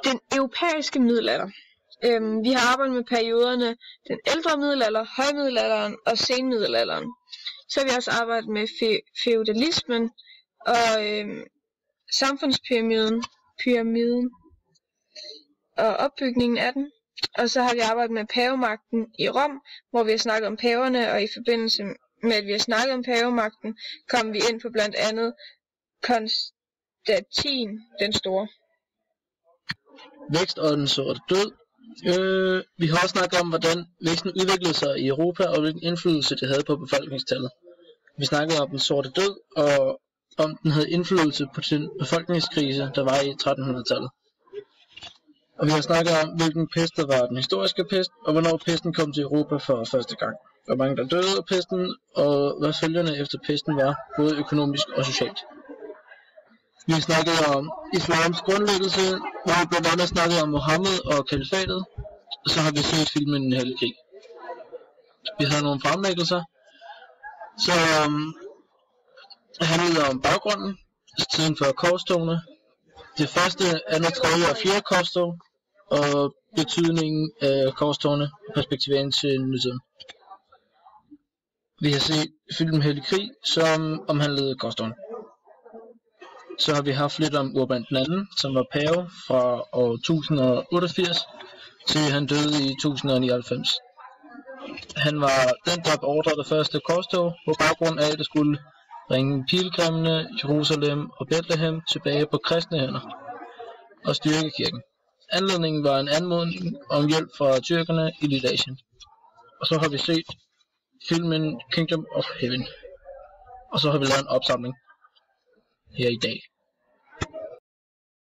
den europæiske middelalder. Vi har arbejdet med perioderne den ældre middelalder, højmiddelalderen og senmiddelalderen. Så har vi også arbejdet med feudalismen og samfundspyramiden og opbygningen af den. Og så har vi arbejdet med pavemagten i Rom, hvor vi har snakket om paverne, og i forbindelse med at vi har snakket om pavemagten, kom vi ind på blandt andet Konstantin den Store. Vækst og den sorte død. Vi har også snakket om, hvordan væksten udviklede sig i Europa, og hvilken indflydelse det havde på befolkningstallet. Vi snakkede om den sorte død, og om den havde indflydelse på den befolkningskrise, der var i 1300-tallet. Og vi har snakket om, hvilken pest der var den historiske pest, og hvornår pesten kom til Europa for første gang. Hvor mange der døde af pesten, og hvad følgerne efter pesten var, både økonomisk og socialt. Vi har snakket om islams grundlæggelse, hvor vi blandt andet snakket om Mohammed og kalifatet, og så har vi set filmen Den Hellige Krig. Vi havde nogle fremlæggelser, som handlede om baggrunden, tiden for korstogene, det første, andet, tredje og fjerde korstog, og betydningen af korstogene og perspektiveringen til nutiden. Vi har set filmen Hellig Krig, som omhandlede korstogene. Så har vi haft lidt om Urban II, som var pave fra år 1088 til han døde i 1099. Han var den, der beordrede det første korstog, på baggrund af, at det skulle bringe pilgrimene, Jerusalem og Bethlehem tilbage på kristne hænder og styrke kirken. Anledningen var en anmodning om hjælp fra tyrkerne i Lilleasien. Og så har vi set filmen Kingdom of Heaven. Og så har vi lavet en opsamling her i dag.